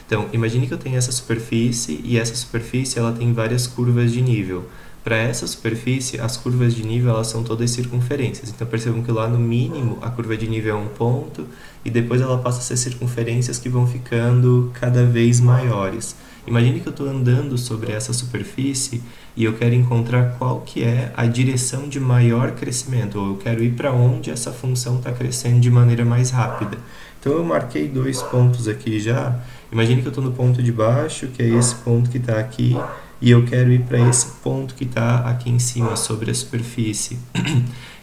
A: Então, imagine que eu tenho essa superfície e essa superfície ela tem várias curvas de nível. Para essa superfície, as curvas de nível elas são todas circunferências. Então, percebam que lá no mínimo a curva de nível é um ponto e depois ela passa a ser circunferências que vão ficando cada vez maiores. Imagine que eu estou andando sobre essa superfície e eu quero encontrar qual que é a direção de maior crescimento, ou eu quero ir para onde essa função está crescendo de maneira mais rápida. Então, eu marquei 2 pontos aqui já. Imagine que eu estou no ponto de baixo, que é esse ponto que está aqui, e eu quero ir para esse ponto que está aqui em cima, sobre a superfície.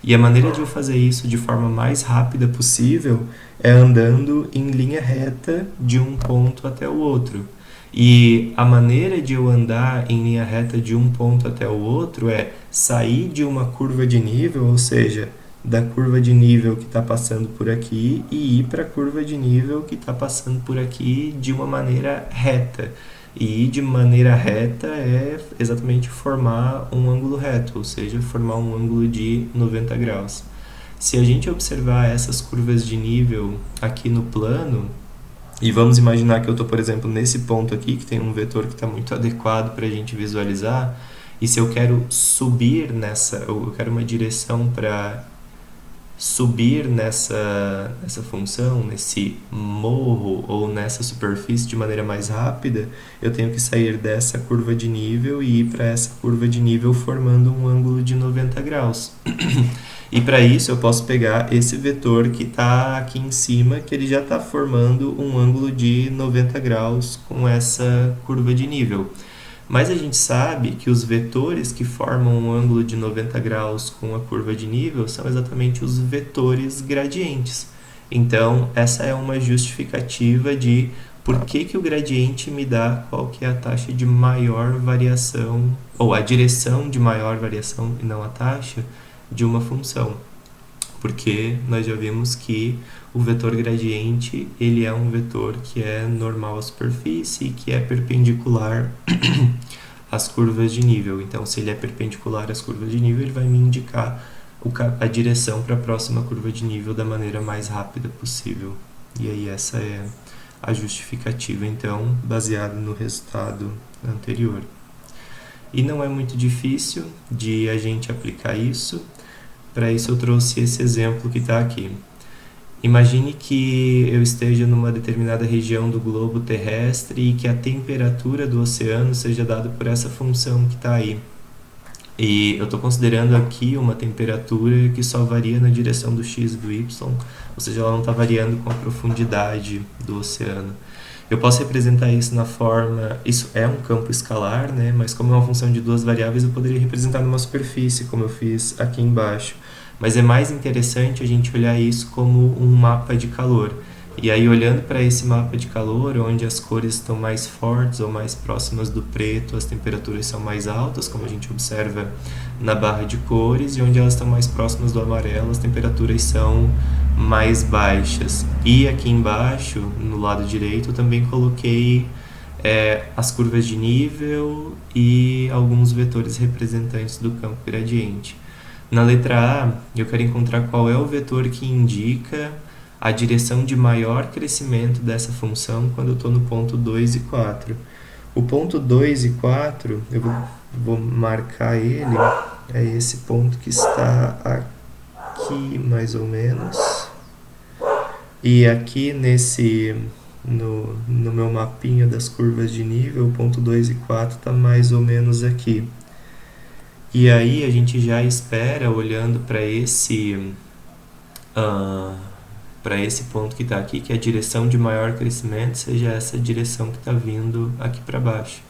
A: E a maneira de eu fazer isso de forma mais rápida possível é andando em linha reta de um ponto até o outro. E a maneira de eu andar em linha reta de um ponto até o outro é sair de uma curva de nível, ou seja, da curva de nível que está passando por aqui e ir para a curva de nível que está passando por aqui de uma maneira reta. E ir de maneira reta é exatamente formar um ângulo reto, ou seja, formar um ângulo de 90 graus. Se a gente observar essas curvas de nível aqui no plano, e vamos imaginar que eu estou, por exemplo, nesse ponto aqui, que tem um vetor que está muito adequado para a gente visualizar, e se eu quero subir nessa, eu quero uma direção para subir nessa função, nesse morro ou nessa superfície de maneira mais rápida, eu tenho que sair dessa curva de nível e ir para essa curva de nível formando um ângulo de 90 graus. E para isso eu posso pegar esse vetor que está aqui em cima, que ele já está formando um ângulo de 90 graus com essa curva de nível. Mas a gente sabe que os vetores que formam um ângulo de 90 graus com a curva de nível são exatamente os vetores gradientes. Então, essa é uma justificativa de por que o gradiente me dá qual que é a taxa de maior variação, ou a direção de maior variação e não a taxa, de uma função. Porque nós já vimos que o vetor gradiente ele é um vetor que é normal à superfície e que é perpendicular às curvas de nível. Então, se ele é perpendicular às curvas de nível, ele vai me indicar a direção para a próxima curva de nível da maneira mais rápida possível. E aí essa é a justificativa, então, baseada no resultado anterior. E não é muito difícil de a gente aplicar isso. Para isso eu trouxe esse exemplo que está aqui. Imagine que eu esteja numa determinada região do globo terrestre e que a temperatura do oceano seja dada por essa função que está aí. E eu estou considerando aqui uma temperatura que só varia na direção do x e do y, ou seja, ela não está variando com a profundidade do oceano. Eu posso representar isso na forma... Isso é um campo escalar, né? Mas como é uma função de duas variáveis, eu poderia representar numa superfície, como eu fiz aqui embaixo. Mas é mais interessante a gente olhar isso como um mapa de calor. E aí, olhando para esse mapa de calor, onde as cores estão mais fortes ou mais próximas do preto, as temperaturas são mais altas, como a gente observa na barra de cores, e onde elas estão mais próximas do amarelo, as temperaturas são mais baixas. E aqui embaixo, no lado direito, eu também coloquei as curvas de nível e alguns vetores representantes do campo gradiente. Na letra A, eu quero encontrar qual é o vetor que indica a direção de maior crescimento dessa função quando eu estou no ponto 2 e 4. O ponto 2 e 4, eu vou marcar ele, é esse ponto que está aqui, mais ou menos. E aqui no meu mapinha das curvas de nível, o ponto 2 e 4 está mais ou menos aqui. E aí a gente já espera, olhando para esse ponto que está aqui, que a direção de maior crescimento seja essa direção que está vindo aqui para baixo.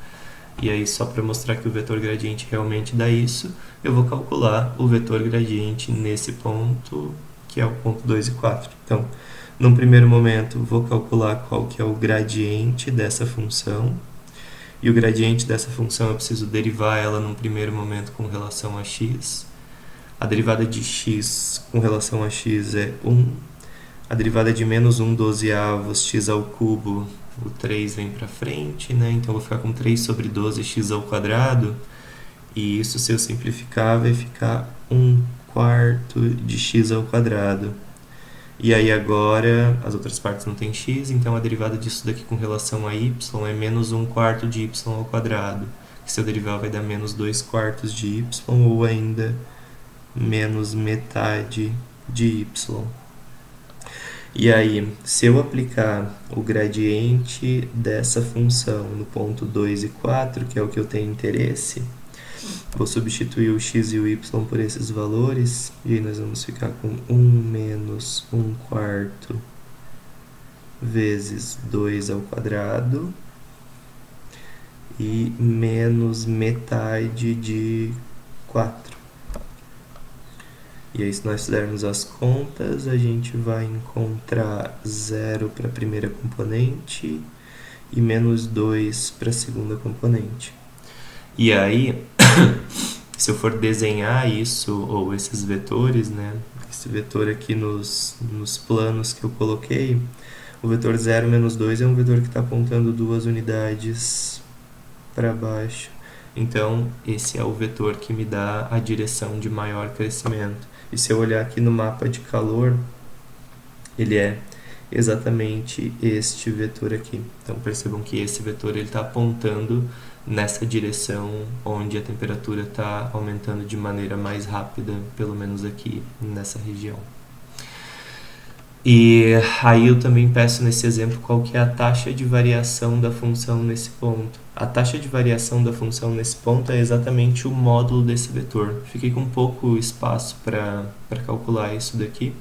A: E aí, só para mostrar que o vetor gradiente realmente dá isso, eu vou calcular o vetor gradiente nesse ponto, que é o ponto 2 e 4. Então, num primeiro momento, vou calcular qual que é o gradiente dessa função. E o gradiente dessa função eu preciso derivar ela num primeiro momento com relação a x. A derivada de x com relação a x é 1. A derivada de menos 1 dozeavos x ao cubo, o 3 vem para frente, né? Então eu vou ficar com 3 sobre 12 x ao quadrado. E isso, se eu simplificar, vai ficar 1 quarto de x ao quadrado. E aí agora, as outras partes não tem x, então a derivada disso daqui com relação a y é menos 1 quarto de y ao quadrado. Que se eu derivar vai dar menos 2 quartos de y, ou ainda menos metade de y. E aí, se eu aplicar o gradiente dessa função no ponto 2 e 4, que é o que eu tenho interesse, vou substituir o x e o y por esses valores, e aí nós vamos ficar com 1 menos 1 quarto vezes 2 ao quadrado, e menos metade de 4. E aí, se nós fizermos as contas, a gente vai encontrar 0 para a primeira componente e menos 2 para a segunda componente. E aí, se eu for desenhar isso, ou esses vetores, né, esse vetor aqui nos planos que eu coloquei, o vetor 0, menos 2 é um vetor que está apontando 2 unidades para baixo. Então, esse é o vetor que me dá a direção de maior crescimento. E se eu olhar aqui no mapa de calor, ele é exatamente este vetor aqui. Então, percebam que esse vetor está apontando nessa direção onde a temperatura está aumentando de maneira mais rápida, pelo menos aqui nessa região. E aí eu também peço nesse exemplo qual que é a taxa de variação da função nesse ponto. A taxa de variação da função nesse ponto é exatamente o módulo desse vetor. Fiquei com pouco espaço para calcular isso daqui,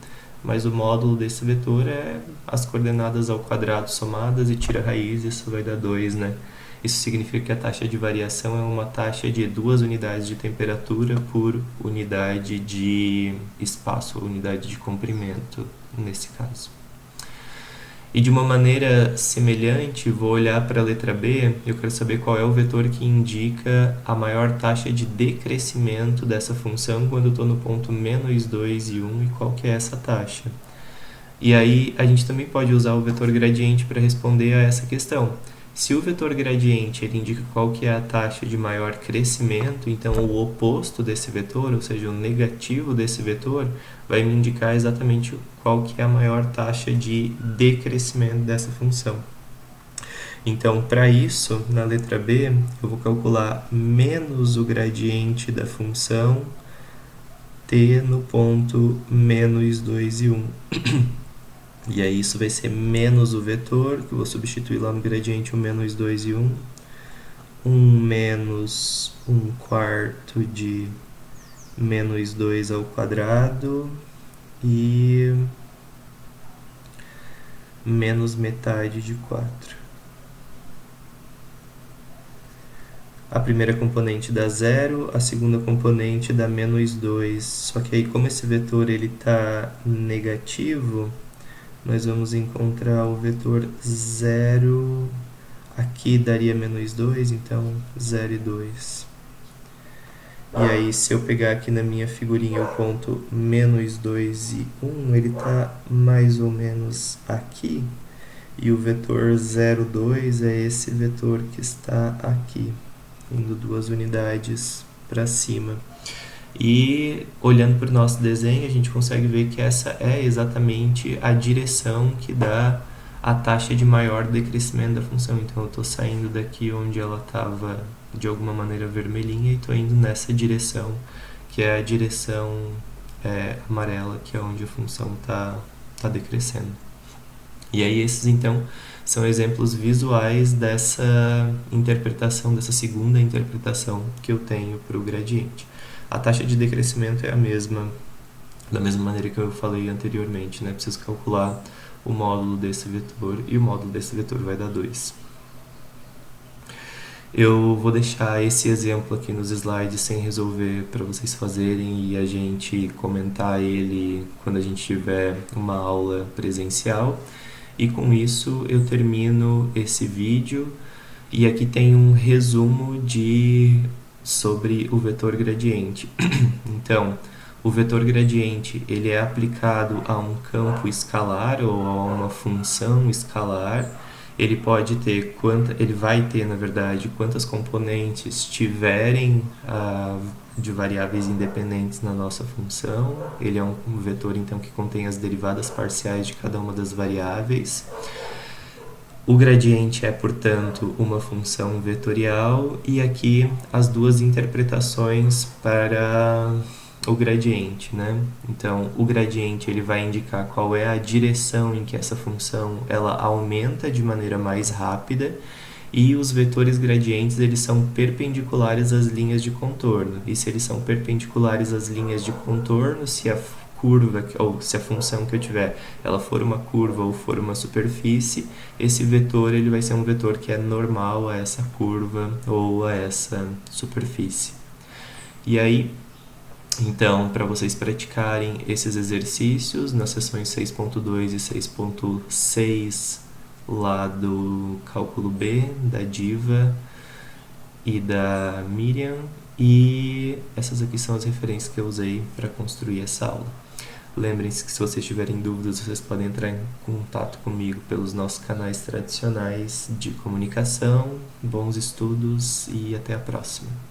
A: mas o módulo desse vetor é as coordenadas ao quadrado somadas e tira a raiz, isso vai dar 2, né? Isso significa que a taxa de variação é uma taxa de 2 unidades de temperatura por unidade de espaço, unidade de comprimento, nesse caso. E de uma maneira semelhante, vou olhar para a letra B, eu quero saber qual é o vetor que indica a maior taxa de decrescimento dessa função quando eu estou no ponto menos 2 e 1, e qual que é essa taxa. E aí a gente também pode usar o vetor gradiente para responder a essa questão. Se o vetor gradiente ele indica qual que é a taxa de maior crescimento, então o oposto desse vetor, ou seja, o negativo desse vetor, vai me indicar exatamente qual que é a maior taxa de decrescimento dessa função. Então, para isso, na letra B, eu vou calcular menos o gradiente da função t no ponto menos 2 e 1. E aí isso vai ser menos o vetor, que eu vou substituir lá no gradiente o menos 2 e 1. 1 menos 1 quarto de menos 2 ao quadrado e menos metade de 4. A primeira componente dá 0, a segunda componente dá menos 2. Só que aí, como esse vetor está negativo, nós vamos encontrar o vetor 0, aqui daria menos 2, então 0 e 2. E aí, se eu pegar aqui na minha figurinha o ponto menos 2 e 1, ele está mais ou menos aqui. E o vetor 0, 2 é esse vetor que está aqui, indo 2 unidades para cima. E olhando para o nosso desenho, a gente consegue ver que essa é exatamente a direção que dá a taxa de maior decrescimento da função. Então eu estou saindo daqui onde ela estava de alguma maneira vermelhinha e estou indo nessa direção, que é a direção amarela, que é onde a função está decrescendo. E aí esses então são exemplos visuais dessa interpretação, dessa segunda interpretação que eu tenho para o gradiente. A taxa de decrescimento é a mesma, da mesma maneira que eu falei anteriormente, né? Preciso calcular o módulo desse vetor e o módulo desse vetor vai dar 2. Eu vou deixar esse exemplo aqui nos slides sem resolver para vocês fazerem e a gente comentar ele quando a gente tiver uma aula presencial. E com isso eu termino esse vídeo e aqui tem um resumo sobre o vetor gradiente. Então, o vetor gradiente ele é aplicado a um campo escalar ou a uma função escalar. Ele pode ter ele vai ter, na verdade, quantas componentes tiverem de variáveis independentes na nossa função. Ele é um vetor então que contém as derivadas parciais de cada uma das variáveis. O gradiente é, portanto, uma função vetorial e aqui as duas interpretações para o gradiente, né? Então, o gradiente ele vai indicar qual é a direção em que essa função ela aumenta de maneira mais rápida e os vetores gradientes eles são perpendiculares às linhas de contorno. E se eles são perpendiculares às linhas de contorno, se a curva ou se a função que eu tiver ela for uma curva ou for uma superfície, esse vetor ele vai ser um vetor que é normal a essa curva ou a essa superfície. E aí, então, para vocês praticarem esses exercícios nas sessões 6.2 e 6.6 lá do Cálculo B, da Diva e da Miriam, e essas aqui são as referências que eu usei para construir essa aula. Lembrem-se que se vocês tiverem dúvidas, vocês podem entrar em contato comigo pelos nossos canais tradicionais de comunicação. Bons estudos e até a próxima!